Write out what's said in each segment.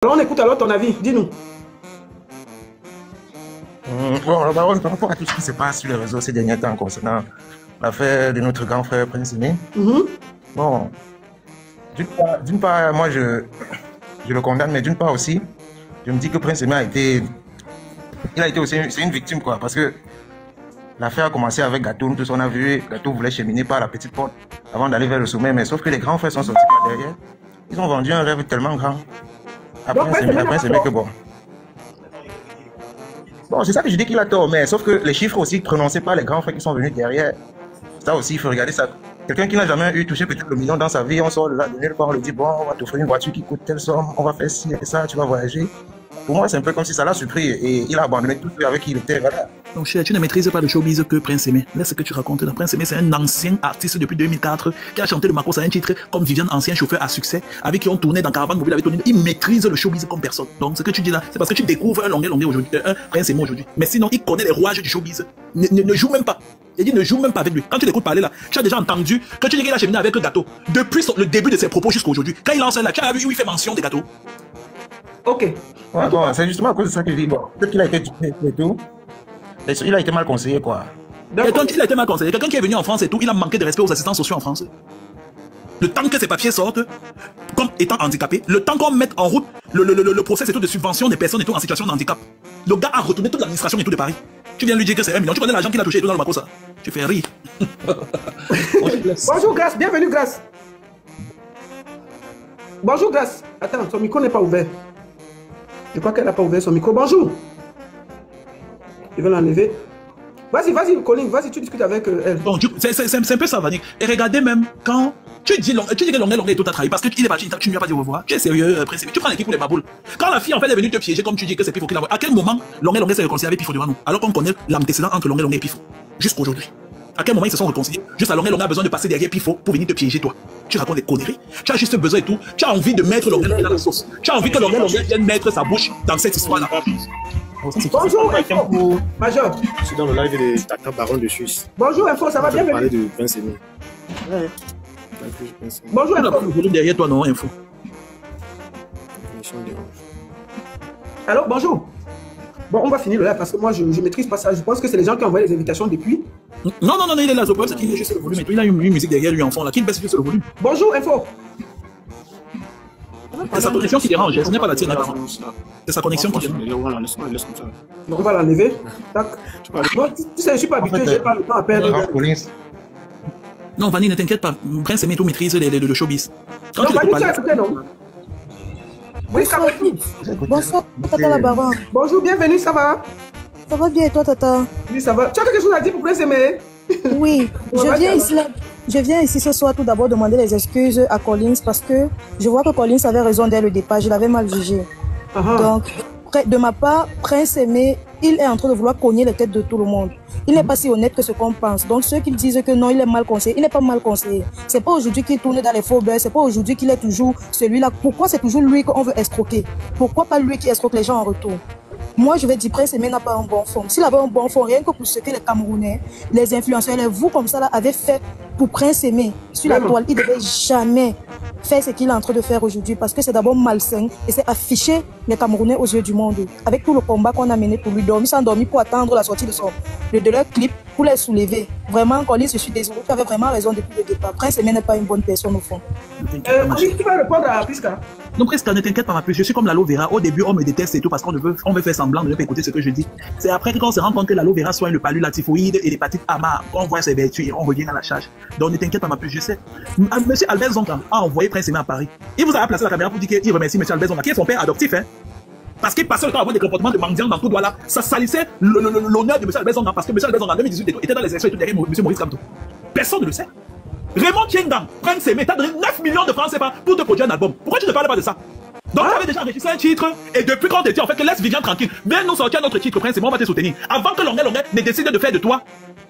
Alors on écoute alors ton avis, dis-nous. Bon, par rapport à tout ce qui se passe sur les réseaux ces derniers temps concernant l'affaire de notre grand frère Prince Aimé, bon, d'une part, moi je le condamne, mais d'une part aussi, je me dis que Prince Aimé il a été aussi c'est une victime, quoi, parce que l'affaire a commencé avec Gâteau, tout ce qu'on a vu, Gâteau voulait cheminer par la petite porte avant d'aller vers le sommet, mais sauf que les grands frères sont sortis par derrière, ils ont vendu un rêve tellement grand. Après Prince Aimé que bon. Bon, c'est ça que je dis qu'il a tort, mais sauf que les chiffres aussi prononcés par les grands frères qui sont venus derrière, ça aussi, il faut regarder ça. Quelqu'un qui n'a jamais eu touché peut-être le million dans sa vie, on sort de là, de nulle part, on lui dit, bon, on va t'offrir une voiture qui coûte telle somme, on va faire ci et ça, tu vas voyager. Pour moi, c'est un peu comme si ça l'a surpris et il a abandonné tout ce avec qui il était, voilà. Donc, cher, tu ne maîtrises pas le showbiz que Prince Aimé. Laisse ce que tu racontes. Prince Aimé, c'est un ancien artiste depuis 2004 qui a chanté le Macos à un titre comme Viviane, ancien chauffeur à succès, avec qui on tournait dans Caravane Mobile avec Tony. Il maîtrise le showbiz comme personne. Donc, ce que tu dis là, c'est parce que tu découvres un Longuet aujourd'hui, un Prince Aimé aujourd'hui. Mais sinon, il connaît les rouages du showbiz. Ne joue même pas. Il dit ne joue même pas avec lui. Quand tu l'écoutes parler là, tu as déjà entendu que tu dis qu'il a cheminé avec le Gâteau. Depuis le début de ses propos jusqu'à aujourd'hui. Quand il lance là, tu as vu où il fait mention des Gâteaux. Ok. Ouais, bon, c'est justement à cause de ça que je dis, bon, peut-être qu'il a été tué et tout. Il a été mal conseillé, quoi. Quelqu'un qui a été mal conseillé, quelqu'un qui est venu en France et tout, il a manqué de respect aux assistants sociaux en France. Le temps que ces papiers sortent, comme étant handicapé, le temps qu'on mette en route le process et tout de subvention des personnes et tout en situation de handicap, le gars a retourné toute l'administration et tout de Paris. Tu viens lui dire que c'est 1 million, tu connais l'argent qu'il a touché et tout dans le Macos, ça. Tu fais rire. Bonjour Grace, bienvenue Grace. Bonjour Grace. Attends, son micro n'est pas ouvert. Je crois qu'elle n'a pas ouvert son micro. Bonjour. Je vais l'enlever. Vas-y, Colin, vas-y, tu discutes avec elle. Bon, c'est un peu ça, Vanik. Et regardez même, quand tu dis que Longuet tout a trahi, parce qu'il est parti, tu ne lui as pas dit au revoir. Tu es sérieux, Prince Aimé, tu prends l'équipe pour les baboules. Quand la fille, en fait, est venue te piéger, comme tu dis que c'est Pifo qui l'a envoyé, à quel moment Longuet s'est réconcilié avec Pifo devant nous? Alors qu'on connaît l'antécédent entre Longuet et Pifo. Jusqu'aujourd'hui. À quel moment ils se sont réconciliés? Juste à Longuet a besoin de passer derrière Pifo pour venir te piéger, toi. Tu racontes des conneries. Tu as juste besoin et tout. Tu as envie de mettre Longuet dans la sauce. Tu as envie que Longuet vienne mettre sa bouche dans cette histoire-là. Bonjour, Info. Major. Je suis dans le live de Tata Baron de Suisse. Bonjour, Info, ça va bien? Parler de Prince Aimé. Ouais. Bonjour, Info. Derrière toi, non, Info. Alors, bonjour. Bon, on va finir le live parce que moi, je ne maîtrise pas ça. Je pense que c'est les gens qui ont envoyé les invitations depuis. Non, il est là. Le problème, c'est qu'il est juste le volume. Il a une musique derrière lui en fond, là, qui baisse juste le volume. Bonjour, Info. C'est sa connexion qui dérange, ce n'est pas la tienne. C'est sa connexion qui dérange. Donc on va l'enlever. Tac. Bon, tu sais, je ne suis pas habitué, je n'ai pas le temps à perdre. Non, Vanny, ne t'inquiète pas. Prince Aimé tout maîtrise le showbiz. Non, Vanny, tu as écouté, non? Oui, ça va. Bonsoir, Tata la Baronne. Bonjour, bienvenue, ça va? Ça va bien et toi, Tata? Oui, ça va. Tu as quelque chose à dire pour Prince Aimé? Oui, je viens ici ce soir tout d'abord demander les excuses à Collins parce que je vois que Collins avait raison dès le départ, je l'avais mal jugé. Donc, de ma part, Prince Aimé, il est en train de vouloir cogner les têtes de tout le monde. Il n'est pas si honnête que ce qu'on pense. Donc, ceux qui disent que non, il est mal conseillé, il n'est pas mal conseillé. C'est pas aujourd'hui qu'il tourne dans les faux beurres, c'est pas aujourd'hui qu'il est toujours celui-là. Pourquoi c'est toujours lui qu'on veut escroquer? Pourquoi pas lui qui escroque les gens en retour? Moi, je vais dire, Prince Aimé n'a pas un bon fond. S'il avait un bon fond, rien que pour ce que les Camerounais, les influenceurs, les vous comme ça, là, avaient fait pour Prince Aimé sur la toile, il ne devait jamais faire ce qu'il est en train de faire aujourd'hui parce que c'est d'abord malsain et c'est afficher les Camerounais aux yeux du monde. Avec tout le combat qu'on a mené pour lui dormir, sans dormir pour attendre la sortie de leur clip pour les soulever. Vraiment, Colin, je suis désolé, tu avais vraiment raison depuis le départ. Prince Aimé n'est pas une bonne personne au fond. Tu vas répondre à Prisca? Non, Prisca, ne t'inquiète pas, ma puce. Je suis comme l'aloe vera. Au début, on me déteste et tout parce qu'on veut faire semblant de ne pas écouter ce que je dis. C'est après qu'on se rend compte que l'aloe vera soigne le palu, la typhoïde et l'hépatite AMA. On voit ses vertus et on revient à la charge. Donc ne t'inquiète pas, ma puce, je sais. Monsieur Albert Zonga a envoyé Prince Aimé à Paris. Il vous a placé la caméra pour dire qu'il remercie Monsieur Albert Zonga, qui est son père adoptif, hein. Parce qu'il passait le temps à avoir des comportements de mendiant dans tout droit là. Ça salissait l'honneur de M. Albert Zonga parce que M. Albert Zonga en 2018 était dans les élections et tout derrière M. Maurice Kamto. Personne ne le sait. Raymond Tiengang, Prince Aimé, t'as donné 9 millions de francs CFA pour te produire un album. Pourquoi tu ne parles pas de ça? Donc tu avais déjà enregistré un titre et depuis quand on te dit en fait que laisse Viviane tranquille, viens nous sortir notre titre Prince Aimé, on va te soutenir. Avant que Longuet ne décide de faire de toi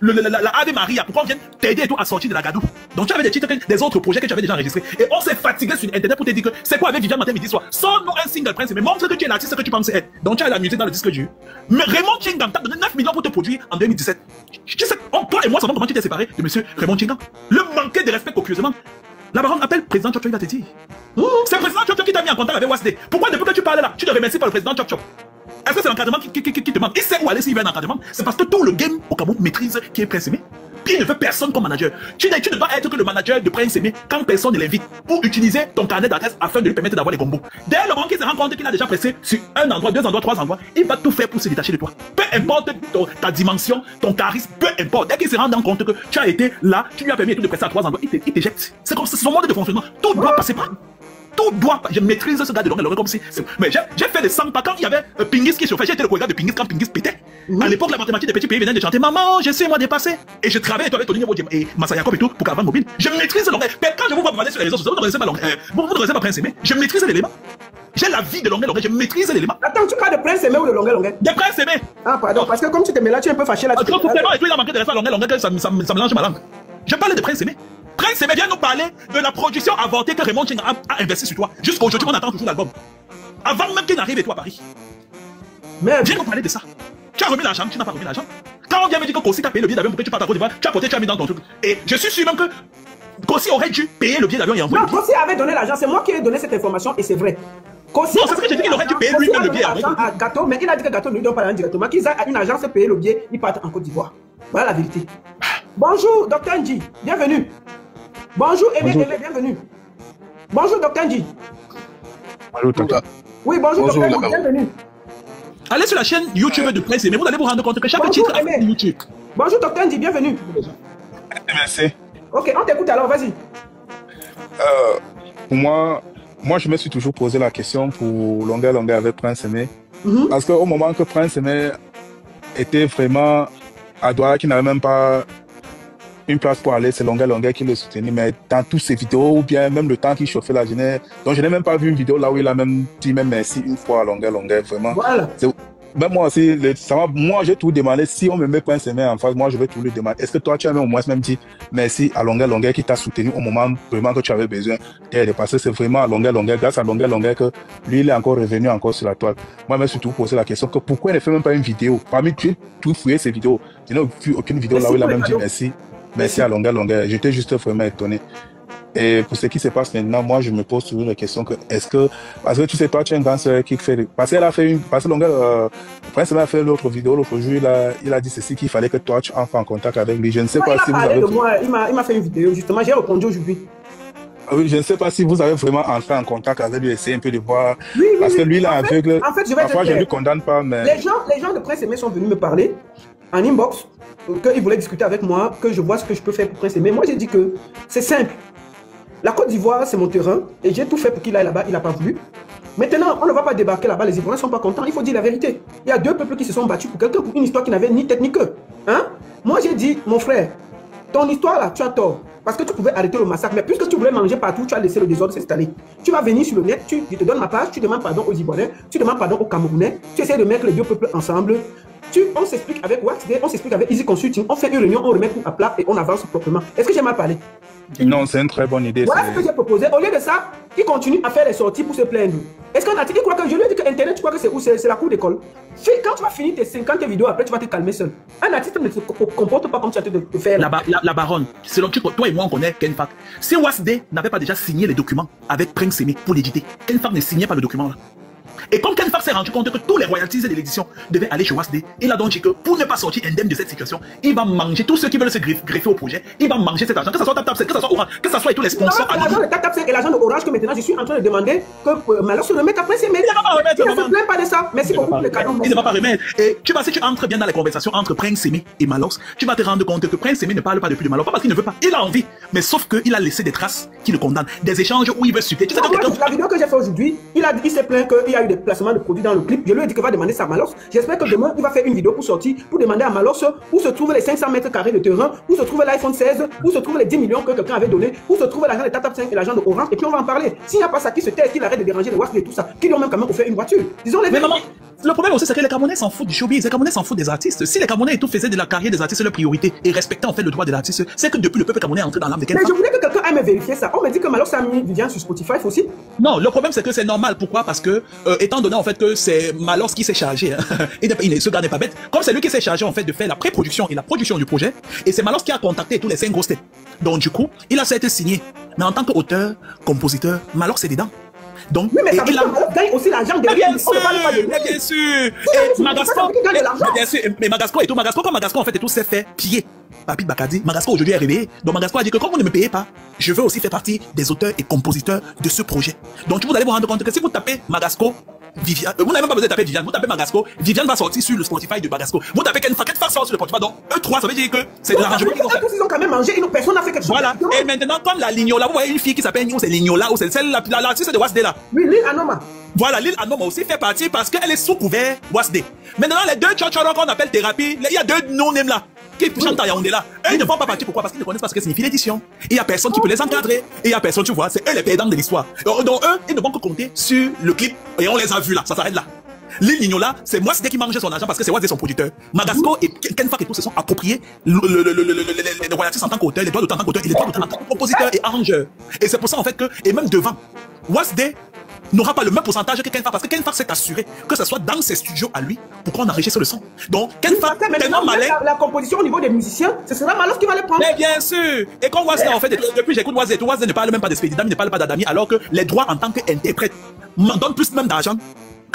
la Ave Maria pour qu'on vienne t'aider et tout à sortir de la gadoue. Donc tu avais des titres, des autres projets que tu avais déjà enregistrés. Et on s'est fatigué sur internet pour te dire que c'est quoi avec Viviane matin, midi, soir. Sors-nous un single Prince Aimé, montre que tu es l'artiste que tu penses être. Donc tu as la musique dans le disque dur. Mais Raymond Tiengang t'a donné 9 millions pour te produire en 2017. Tu sais, toi et moi savons comment tu t'es séparé de monsieur Raymond Tiengang. Le manquer de respect copieusement. La baronne appelle président Chop Chop, il va te dire. C'est le président Chop Chop qui t'a mis en contact avec Wasdé. Pourquoi depuis que tu parles là, tu te remercies par le président Chop Chop? Est-ce que c'est l'encadrement qui te manque? Il sait où aller s'il veut un encadrement. C'est parce que tout le game au Cameroun maîtrise qui est Prince Aimé. Puis il ne veut personne comme manager. Tu ne dois être que le manager de Prince Aimé quand personne ne l'invite pour utiliser ton carnet d'adresse afin de lui permettre d'avoir les combos. Dès le moment qu'il se rend compte qu'il a déjà pressé sur un endroit, 2 endroits, 3 endroits, il va tout faire pour se détacher de toi. Peu importe ta dimension, ton charisme, peu importe. Dès qu'il se rend compte que tu as été là, tu lui as permis de presser à 3 endroits, il t'éjecte. C'est comme son mode de fonctionnement. Tout doit passer par. Tout doit. Je maîtrise ce gars de longueur comme si. Mais j'ai fait des 100 pas quand il y avait Pingis qui chauffait. J'ai été le chorégraphe de Pingis quand Pingis pétait. À l'époque, la mathématique des petits pays venait de chanter Maman, je sais moi dépasser. Et je travaille avec Tony et Masaya Jacob et tout pour Caravane Mobile. Je maîtrise le langage. Quand je vous vois parler sur les réseaux sociaux, vous ne connaissez pas langage. Vous ne connaissez pas Prince Aimé. Je maîtrise l'élément. J'ai la vie de longueur, je maîtrise l'élément. Attends, tu parles de Prince Aimé ou de longueur? De Prince Aimé. Ah, pardon, parce que comme tu te mets là, tu es un peu fâché là. Quand tout et tout, il a manqué de respect à longueur, ça mélange ma langue. Je parle de Prince Aimé. Prince Aimé vient nous parler de la production avortée que Raymond Ching a investi sur toi. Jusqu'à aujourd'hui, on attend toujours l'album. Avant même qu'il n'arrive et toi à Paris. Mais viens nous parler de ça. Tu as remis l'argent, tu n'as pas remis l'argent. Quand on vient me dire que Kossi t'a payé le billet d'avion pour que tu partes à Côte d'Ivoire, tu as porté, tu as mis dans ton truc. Et je suis sûr même que Kossi aurait dû payer le billet d'avion et envoyer. Non, Kossi avait donné l'argent, c'est moi qui ai donné cette information et c'est vrai. Kossi non, c'est ce que j'ai dit qu'il aurait dû payer lui-même le billet. À Gâteau, mais il a dit que Gâteau ne lui donne pas l'argent directement, qu'ils aient une agence payer le billet, ils partent en Côte d'Ivoire. Voilà la vérité. Bonjour, Dr Ndji, bienvenue. Bonjour, Aimé, bienvenue. Bonjour, Dr Ndji. Bonjour, Tata. Oui, bonjour, Dr Ndji, bienvenue. Allez sur la chaîne YouTube de Prince Aimé, vous allez vous rendre compte que chaque titre a fait YouTube. Bonjour, Dr Ndji, bienvenue. Merci. Ok, on t'écoute alors, vas-y. Pour moi, je me suis toujours posé la question pour longueur avec Prince Aimé. Parce qu'au moment que Prince Aimé était vraiment à Douala, qui n'avait même pas une place pour aller, c'est longueur qui le soutenait. Mais dans toutes ses vidéos, ou bien même le temps qu'il chauffait la journée, donc je n'ai même pas vu une vidéo là où il a même dit même merci une fois à longueur, vraiment. Voilà. Ben moi aussi, moi j'ai tout demandé. Si on me met Prince Aimé en face, moi je vais tout lui demander. Est-ce que toi tu as au moins même dit merci à longueur qui t'a soutenu au moment vraiment que tu avais besoin d'aide? Parce que c'est vraiment à longueur, grâce à longueur que lui il est encore revenu encore sur la toile. Moi je me suis tout posé la question que pourquoi il ne fait même pas une vidéo? Parmi tout fouillé ces vidéos, je n'ai vu aucune vidéo là où il a même dit merci à longueur. J'étais juste vraiment étonné. Et pour ce qui se passe maintenant, moi je me pose toujours la question que parce que tu sais pas, tu es un grand soeur qui fait parce qu'elle a fait Prince Aimé a fait l'autre vidéo l'autre jour, il a dit ceci qu'il fallait que toi tu entres en contact avec lui. Je ne sais pas si vous avez il m'a fait une vidéo justement, j'ai répondu aujourd'hui. Oui, je ne sais pas si vous avez vraiment entré en contact avec lui, essayer un peu de voir parce que lui il est aveugle. En fait, je vais parfois je ne lui condamne pas, mais les gens de Prince Aimé sont venus me parler en inbox qu'ils voulaient discuter avec moi, que je vois ce que je peux faire pour Prince Aimé. Moi j'ai dit que c'est simple. La Côte d'Ivoire, c'est mon terrain et j'ai tout fait pour qu'il aille là-bas, il n'a pas voulu. Maintenant, on ne va pas débarquer là-bas, les Ivoiriens ne sont pas contents, il faut dire la vérité. Il y a 2 peuples qui se sont battus pour quelqu'un, pour une histoire qui n'avait ni tête ni queue. Hein? Moi, j'ai dit, mon frère, ton histoire là, tu as tort. Parce que tu pouvais arrêter le massacre, mais puisque tu voulais manger partout, tu as laissé le désordre s'installer. Tu vas venir sur le net, je te donne ma page, tu demandes pardon aux Ivoiriens, tu demandes pardon aux Camerounais, tu essaies de mettre les 2 peuples ensemble. On s'explique avec Waxday, on s'explique avec Easy Consulting, on fait une réunion, on remet tout à plat et on avance proprement. Est-ce que j'ai mal parlé? Non, c'est une très bonne idée. Voilà ce que j'ai proposé. Au lieu de ça, il continue à faire les sorties pour se plaindre. Est-ce qu'un article, il croit que je lui ai dit que Internet, tu crois que c'est où? C'est la cour d'école. Quand tu vas finir tes 50 vidéos, après tu vas te calmer seul. Un artiste ne se comporte pas comme tu as de faire. La baronne, selon toi et moi, on connaît Ken Fak. Si Wasdé n'avait pas déjà signé les documents avec Prince Aimé pour l'éditer, Ken Fak ne signait pas le document là. Et comme Ken Fak s'est rendu compte que tous les royalties de l'édition devaient aller chez Wasdé, il a donc dit que pour ne pas sortir indemne de cette situation, il va manger tous ceux qui veulent se greffer au projet, il va manger cet argent, que ce soit TapTap, que ce soit Orange, que ce soit tous les sponsors. L'agent de TapTap et l'agent de Orange que maintenant je suis en train de demander que Malheur se remette après ses mails. Il ne va pas remettre. Il ne se plaint pas de ça. Merci beaucoup pour le cadeau. Il ne va pas remettre. Et si tu entres bien dans les conversations entre Prince Aimé et Malors, tu vas te rendre compte que Prince Aimé ne parle pas depuis de Malors, pas parce qu'il ne veut pas. Il a envie, mais sauf qu'il a laissé des traces qui le condamnent, des échanges où il veut suiter. Tu sais la vidéo que j'ai fait aujourd'hui, il s'est plaint qu'il y a eu des placements de produits dans le clip. Je lui ai dit qu'il va demander ça à Malors. J'espère que demain, il va faire une vidéo pour sortir, pour demander à Malors où se trouvent les 500 mètres carrés de terrain, où se trouve l'iPhone 16, où se trouvent les 10 millions que quelqu'un avait donné, où se trouve l'agent de TapTap 5 et l'agent de Orange. Et puis on va en parler. S'il n'y a pas ça qui se tait, qu'il arrête de déranger les WhatsApp et tout ça, qu'ils lui ont même quand même offert une voiture. Disons les vérités. Le problème aussi, c'est que les Camerounais s'en foutent du showbiz, les Camerounais s'en foutent des artistes. Si les Camerounais et tout faisaient de la carrière des artistes leur priorité et respectaient en fait le droit de l'artiste, c'est que depuis le peuple camerounais est entré dans l'âme de quelqu'un. Mais je voulais que quelqu'un aille me vérifier ça. On me dit que Malors a mis Viviane sur Spotify aussi. Non, le problème c'est que c'est normal. Pourquoi? Parce que, étant donné en fait que c'est Malors qui s'est chargé, hein, ce gars n'est pas bête, comme c'est lui qui s'est chargé en fait de faire la pré-production et la production du projet, et c'est Malors qui a contacté tous les 5 grosses têtes. Donc du coup, il a certes signé Mais en tant qu'auteur, compositeur, Malox c'est dedans. Donc, oui, mais ça veut dire que gagne aussi l'argent de bien sûr, bien sûr. Et Magasco, mais Magasco et tout, comme Magasco en fait et tout s'est fait piller. Papi Bakadi, Magasco aujourd'hui est réveillé. Donc Magasco a dit que comme vous ne me payez pas, je veux aussi faire partie des auteurs et compositeurs de ce projet. Donc vous allez vous rendre compte que si vous tapez Magasco, Viviane, vous n'avez même pas besoin de taper Viviane, vous tapez Magasco, Viviane va sortir sur le Spotify de Magasco. Vous tapez Kenfa sort sur le Spotify, donc eux3, ça veut dire que c'est de l'arrangement qu'ils ont fait. Ils ont quand même mangé, personne n'a fait quelque chose. Voilà, et maintenant comme la Lignola, vous voyez une fille qui s'appelle Nio, c'est Lignola, ou c'est celle l'artiste de Wasde là. Oui, Lil Anoma. Voilà, Lil Anoma aussi fait partie parce qu'elle est sous couvert Wasde. Maintenant les deux tchotchoros qu'on appelle thérapie, il y a deux non-names là. Qui chantent à Yaoundé là, eux ils ne font pas partie. Pourquoi? Parce qu'ils ne connaissent pas ce que signifie l'édition. Il n'y a personne qui peut les encadrer. Et il n'y a personne, tu vois, c'est eux les perdants de l'histoire. Donc eux, ils ne vont que compter sur le clip. Et on les a vus là, ça s'arrête là. Lil Nignola, c'est moi qui mangeait son argent parce que c'est Wasde son producteur. Magasco et Kenfak et tout se sont appropriés les royalties en tant qu'auteur, les droits d'auteur en tant qu'auteur et les droits d'auteur en tant que compositeur et arrangeur. Et c'est pour ça en fait que, et même devant, Wasde n'aura pas le même pourcentage que Kenfak parce que Kenfak s'est assuré que ce soit dans ses studios à lui pour qu'on enregistre le son. Donc Kenfak, tellement malin. La composition au niveau des musiciens, ce sera Malox qui va les prendre. Mais bien sûr. Et quand Wasde en fait, depuis j'écoute Wasde, Wasde ne parle même pas de Spedidam, il ne parle pas d'Adami, alors que les droits en tant qu'interprète m'en donnent plus même d'argent.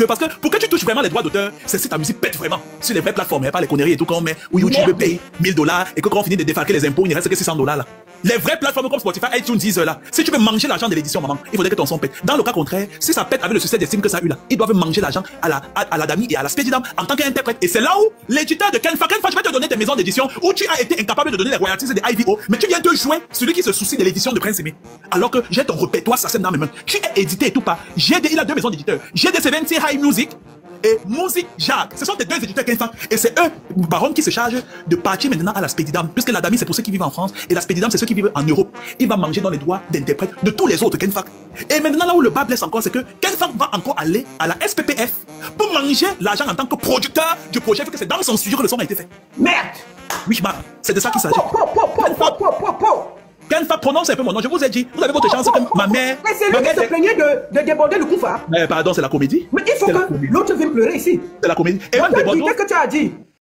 Parce que pour que tu touches vraiment les droits d'auteur, c'est si ta musique pète vraiment sur les vraies plateformes, pas les conneries et tout qu'on met où YouTube paye $1000 et que quand on finit de défalquer les impôts, il ne reste que $600 là. Les vraies plateformes comme Spotify, iTunes, Deezer là. Si tu veux manger l'argent de l'édition, maman, il faudrait que ton son pète. Dans le cas contraire, si ça pète avec le succès d'estime que ça a eu là, ils doivent manger l'argent à la Dami et à la Spedidam en tant qu'interprète. Et c'est là où l'éditeur de Kenfa, je vais te donner tes maisons d'édition où tu as été incapable de donner les royalties des IVO, mais tu viens de jouer celui qui se soucie de l'édition de Prince Aimé. Alors que j'ai ton répertoire, ça c'est dans mes mains. Tu es édité et tout pas. Il a deux maisons d'éditeurs. J'ai des 70 High Music et Music Jacques. Ce sont tes deux éditeurs Kenfa. Et c'est eux, Baron, qui se chargent de partir maintenant à la Spedidam. Puisque la Dami, c'est pour ceux qui vivent en France. Et la Spedidam, c'est ceux qui vivent en Europe. Il va manger dans les droits d'interprète de tous les autres Kenfa. Et maintenant, là où le bas blesse encore, c'est que Kenfa va encore aller à la SPPF pour manger l'argent en tant que producteur du projet, vu que c'est dans son studio que le son a été fait. Merde! Oui, c'est de ça qu'il s'agit. Kenfa prononce un peu mon nom, je vous ai dit, vous avez votre chance que ma mère... Mais c'est lui qui se plaignait de déborder le Koufa. Mais pardon, c'est la comédie. Mais il faut que l'autre vienne pleurer ici. C'est la comédie. Et même déborder... Qu'est-ce que tu as dit?